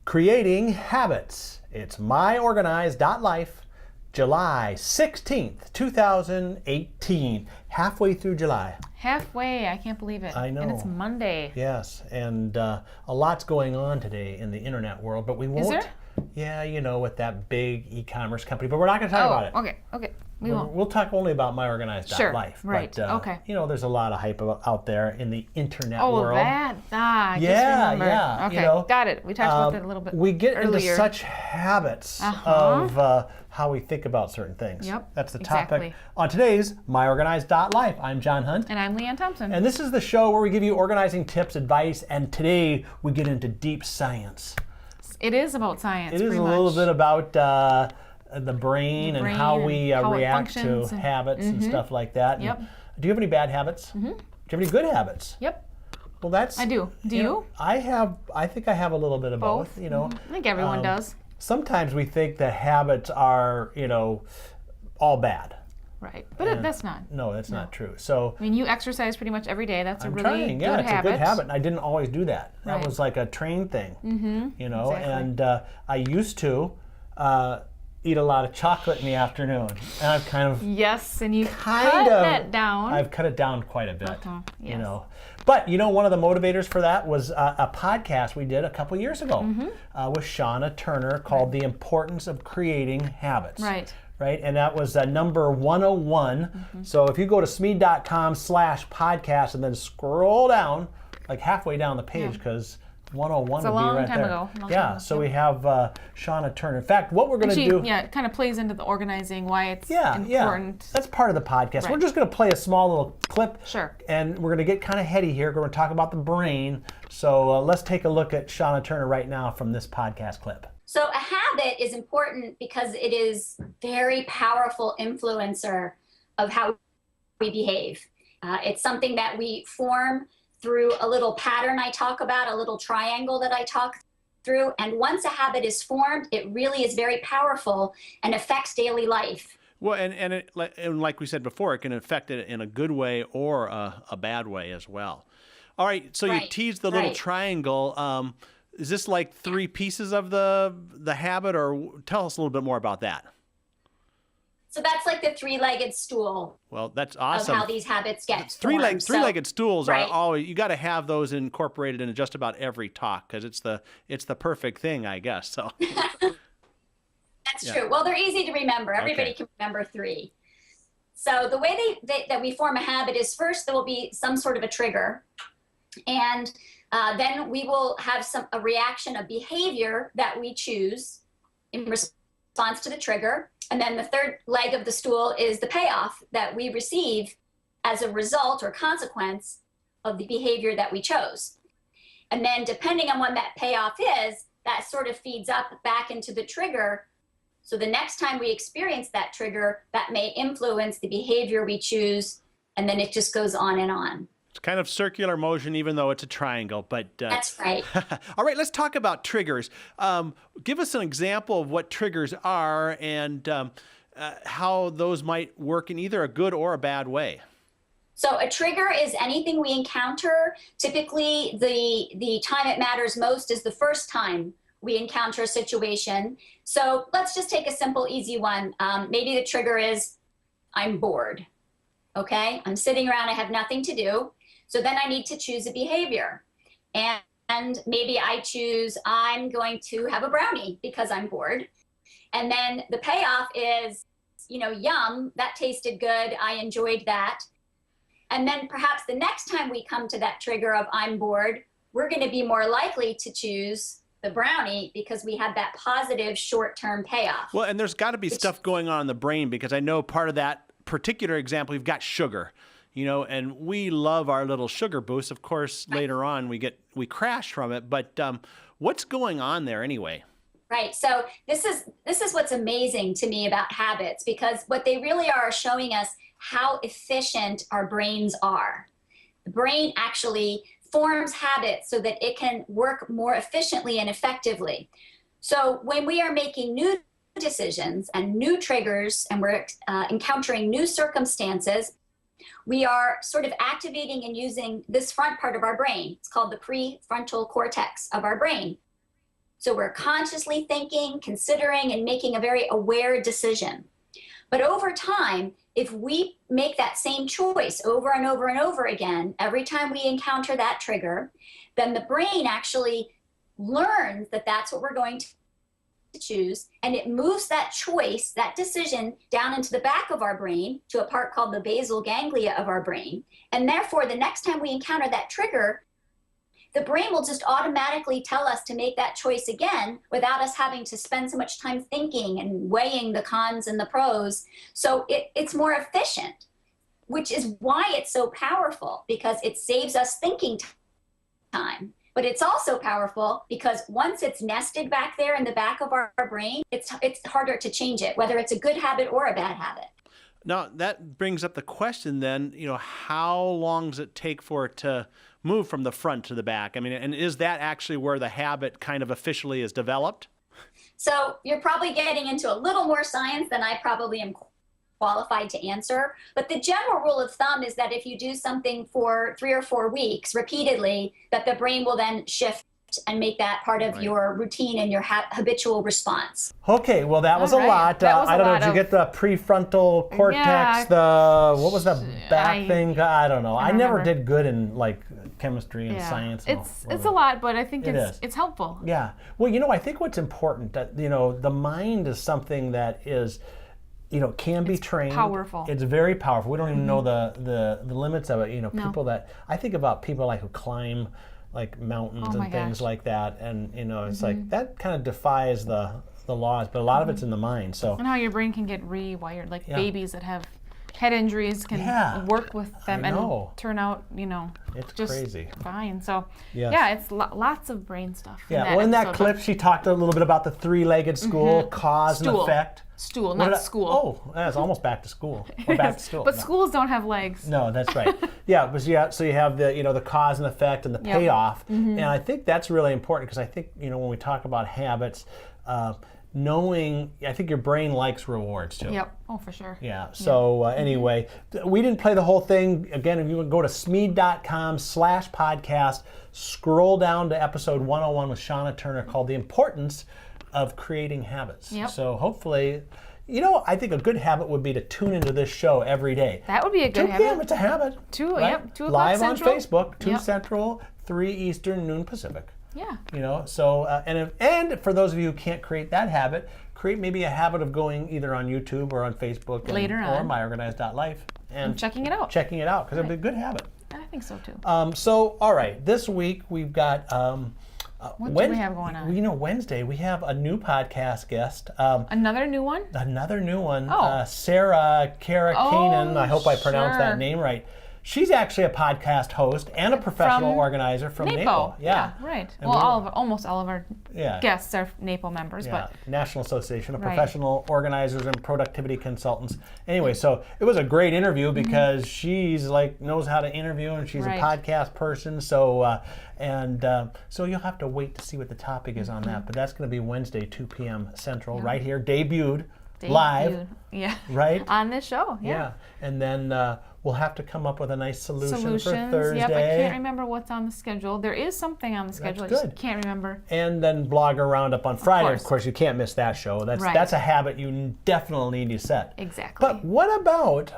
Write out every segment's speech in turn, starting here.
Creating Habits. It's myOrganized.life, July 16th, 2018. Halfway through July. Halfway, I can't believe it. I know. And it's Monday. Yes, and a lot's going on today in the internet world, but we won't. Is there? Yeah, you know, with that big e-commerce company, but we're not going to talk about it. Okay. We won't. We'll talk only about myOrganized.life. Sure, right, But, okay. You know, there's a lot of hype out there in the internet Oh, world. I just Yeah. remembered. Okay, You know, got it. We talked about that a little bit We get earlier. into such habits of how we think about certain things. Yep, That's the topic exactly. on today's myOrganized.life. I'm John Hunt. And I'm Leanne Thompson. And this is the show where we give you organizing tips, advice, and today we get into deep science. It is about science. It is pretty a little much. bit about the brain and how we how it react to functions habits and stuff like that. Yep. And do you have any bad habits? Do you have any good habits? Yep, Well, that's. I do. Do know, you? I think I have a little bit of both. You know, I think everyone does. sometimes we think that habits are, all bad. Right. But that's not. No, that's not true. So I mean, you exercise pretty much every day. That's a I'm really trying. Yeah, good it's habit. a good habit. And I didn't always do that. That Right. was like a trained thing. You know, exactly. and I used to eat a lot of chocolate in the afternoon, and I've kind of Yes, and you kind cut of that down. I've cut it down quite a bit. You yes. know, but one of the motivators for that was a podcast we did a couple years ago with Shauna Turner called "The Importance of Creating Habits." Right, and that was number 101. So if you go to smead.com/podcast and then scroll down, like halfway down the page, because 101 It's a would be long right time there. ago. Long Yeah, time ago. so we have Shauna Turner. In fact, what we're going to do... Yeah, it kind of plays into the organizing, why it's Yeah, important. that's part of the podcast. Right. We're just going to play a small little clip. Sure. And we're going to get kind of heady here. We're going to talk about the brain. So let's take a look at Shauna Turner right now from this podcast clip. So a habit is important because it is very powerful influencer of how we behave. It's something that we form through a little pattern I talk about, a little triangle that I talk through. And once a habit is formed, it really is very powerful and affects daily life. Well, and like we said before, it can affect it in a good way or a bad way as well. All right, so you teased the little triangle. Is this like three pieces of the habit, or tell us a little bit more about that? So that's like the three-legged stool. Well, that's awesome. Of how these habits get Three-legged stools are right. always, you got to have those incorporated into just about every talk because it's the perfect thing, I guess. So that's true. Well, they're easy to remember. Everybody can remember three. So the way that we form a habit is first there will be some sort of a trigger, and then we will have a reaction of behavior that we choose in response to the trigger. And then the third leg of the stool is the payoff that we receive as a result or consequence of the behavior that we chose. And then depending on what that payoff is, that sort of feeds up back into the trigger. So the next time we experience that trigger, that may influence the behavior we choose, and then it just goes on and on. It's kind of circular motion, even though it's a triangle. But that's right. All right, let's talk about triggers. Give us an example of what triggers are and how those might work in either a good or a bad way. So a trigger is anything we encounter. Typically, the time it matters most is the first time we encounter a situation. So let's just take a simple, easy one. Maybe the trigger is I'm bored. Okay, I'm sitting around, I have nothing to do. So then I need to choose a behavior. And maybe I choose I'm going to have a brownie because I'm bored. And then the payoff is, yum, that tasted good. I enjoyed that. And then perhaps the next time we come to that trigger of I'm bored, we're going to be more likely to choose the brownie because we had that positive short-term payoff. Well, and there's got to be stuff going on in the brain because I know part of that particular example, you've got sugar. And we love our little sugar boost. Of course, later on we crash from it. But what's going on there anyway? Right. So this is what's amazing to me about habits, because what they really are showing us how efficient our brains are. The brain actually forms habits so that it can work more efficiently and effectively. So when we are making new decisions and new triggers, and we're encountering new circumstances, we are sort of activating and using this front part of our brain. It's called the prefrontal cortex of our brain. So we're consciously thinking, considering, and making a very aware decision. But over time, if we make that same choice over and over and over again, every time we encounter that trigger, then the brain actually learns that that's what we're going to choose, and it moves that choice, that decision, down into the back of our brain to a part called the basal ganglia of our brain. And therefore, the next time we encounter that trigger, the brain will just automatically tell us to make that choice again without us having to spend so much time thinking and weighing the cons and the pros. So it's more efficient, which is why it's so powerful, because it saves us thinking time. But it's also powerful because once it's nested back there in the back of our brain, it's harder to change it, whether it's a good habit or a bad habit. Now, that brings up the question then, how long does it take for it to move from the front to the back? I mean, and is that actually where the habit kind of officially is developed? So you're probably getting into a little more science than I probably am qualified to answer. But the general rule of thumb is that if you do something for 3 or 4 weeks repeatedly, that the brain will then shift and make that part of your routine and your habitual response. Okay, well, that was a lot. I don't know, did you get the prefrontal cortex, what was the back thing? I don't know. I never did good in chemistry and science. It's a lot, but I think it's helpful. Yeah. Well, I think what's important, that the mind is something that is, can be trained. Powerful. It's very powerful. We don't even know the limits of it. People that, I think about people who climb mountains and things like that, and it's that kind of defies the laws, but a lot of it's in the mind. So and how your brain can get rewired, babies that have head injuries can work with them and turn out it's just crazy fine. So it's lots of brain stuff. In that clip she talked a little bit about the three-legged stool, cause and effect. Stool, not school. Oh, that's almost back to school. Or back to school. But schools don't have legs. No, that's right. So you have the cause and effect and the payoff, and I think that's really important, because I think when we talk about habits, knowing, I think your brain likes rewards too. Yep. Oh, for sure. Yeah. So anyway, we didn't play the whole thing. Again, if you would go to smead.com/podcast, scroll down to episode 101 with Shauna Turner, called "The Importance of Creating Habits." Yep. So hopefully, I think a good habit would be to tune into this show every day. That would be a good 2 habit. p.m. It's a habit. 2 o'clock Live Central. on Facebook, 2 Yep. Central, 3 Eastern, noon Pacific. Yeah. So and for those of you who can't create that habit, create maybe a habit of going either on YouTube or on Facebook Later or on. myOrganized.life and checking it out. Because it'd be a good habit. I think so too. So all right, this week we've got what do we have going on? Wednesday we have a new podcast guest. Another new one? Another new one. Oh. Sarah Karakainen. I hope I pronounced that sure. name right. She's actually a podcast host and a professional organizer from NAPO. Yeah, right. And well, almost all of our guests are NAPO members. But National Association of Professional Organizers and Productivity Consultants. Anyway, so it was a great interview because she's knows how to interview, and she's a podcast person. So so you'll have to wait to see what the topic is on that. But that's going to be Wednesday, 2 p.m. Central, right here, debuted live. Yeah. Right? On this show. Yeah. And then we'll have to come up with a nice solution for Thursday. Yep, I can't remember what's on the schedule. There is something on the schedule. That's I just can't remember. And then Blogger Roundup on Friday. Of course, you can't miss that show. That's a habit you definitely need to set. Exactly. But what about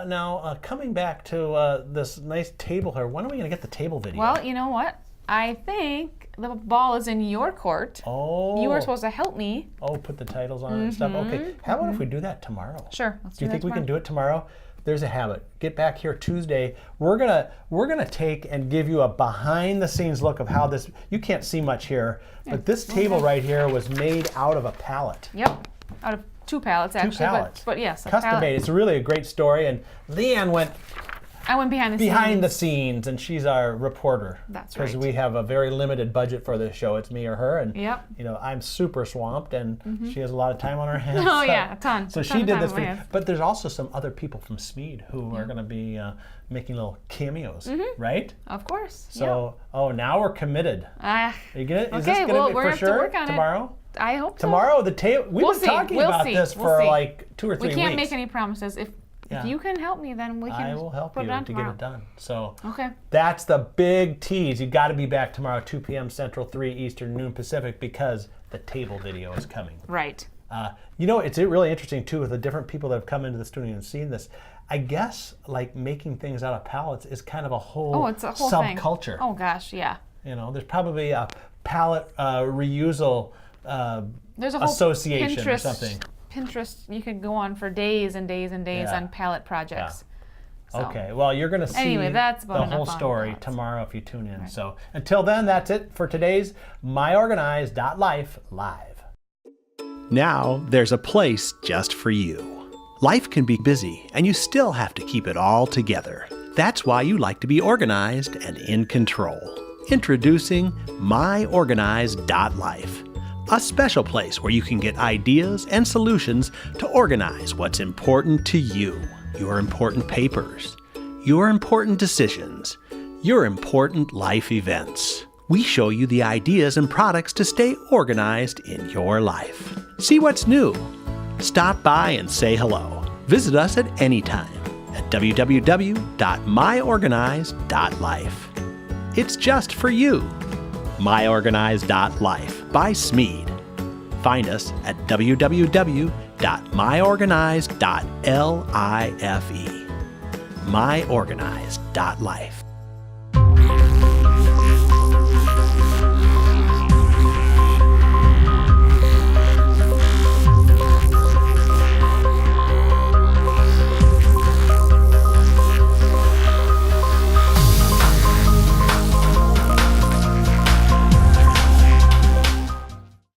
now coming back to this nice table here? When are we going to get the table video? Well, you know what? I think the ball is in your court. Oh. You were supposed to help me. Oh, put the titles on and stuff. Okay. How about if we do that tomorrow? Sure. Let's do you that think tomorrow. we can do it tomorrow? There's a habit. Get back here Tuesday. We're gonna take and give you a behind the scenes look of how this. You can't see much here, but this table right here was made out of a pallet. Yep. Out of 2 pallets actually. 2 pallets. But yes, a custom pallet. made. It's really a great story. And Leanne went I went behind the scenes, and she's our reporter. That's right. Because we have a very limited budget for this show. It's me or her, and Yep. I'm super swamped, and she has a lot of time on her hands. Oh yeah, a ton. So she did this for me. But there's also some other people from Smead who are going to be making little cameos, right? Of course. So now we're committed. Are you gonna, is okay, this going to be we're for gonna sure have to work on tomorrow? it. I hope so. Tomorrow the table. We've been see. talking We'll about see. this We'll for see. 2 or 3 weeks. We can't make any promises. if you can help me, then we can. I will help put you it on to tomorrow. get it done. So Okay. that's the big tease. You got to be back tomorrow, 2 p.m. Central, 3 Eastern, noon Pacific, because the table video is coming. Right. It's really interesting too with the different people that have come into the studio and seen this. I guess like making things out of pallets is kind of a whole, it's a whole subculture. Thing. Oh gosh, yeah. There's probably a pallet reusal There's a whole association Pinterest, or something. Pinterest, you could go on for days and days and days on pallet projects. Yeah. Okay, well, you're going to see that's the about whole enough on story that. tomorrow if you tune in. Right. So until then, that's it for today's myOrganized.life live. Now there's a place just for you. Life can be busy, and you still have to keep it all together. That's why you like to be organized and in control. Introducing myOrganized.life, a special place where you can get ideas and solutions to organize what's important to you, your important papers, your important decisions, your important life events. We show you the ideas and products to stay organized in your life. See what's new. Stop by and say hello. Visit us at any time at www.myOrganized.life. It's just for you. myOrganized.life by Smead. Find us at www.myOrganized.life. myOrganized.life.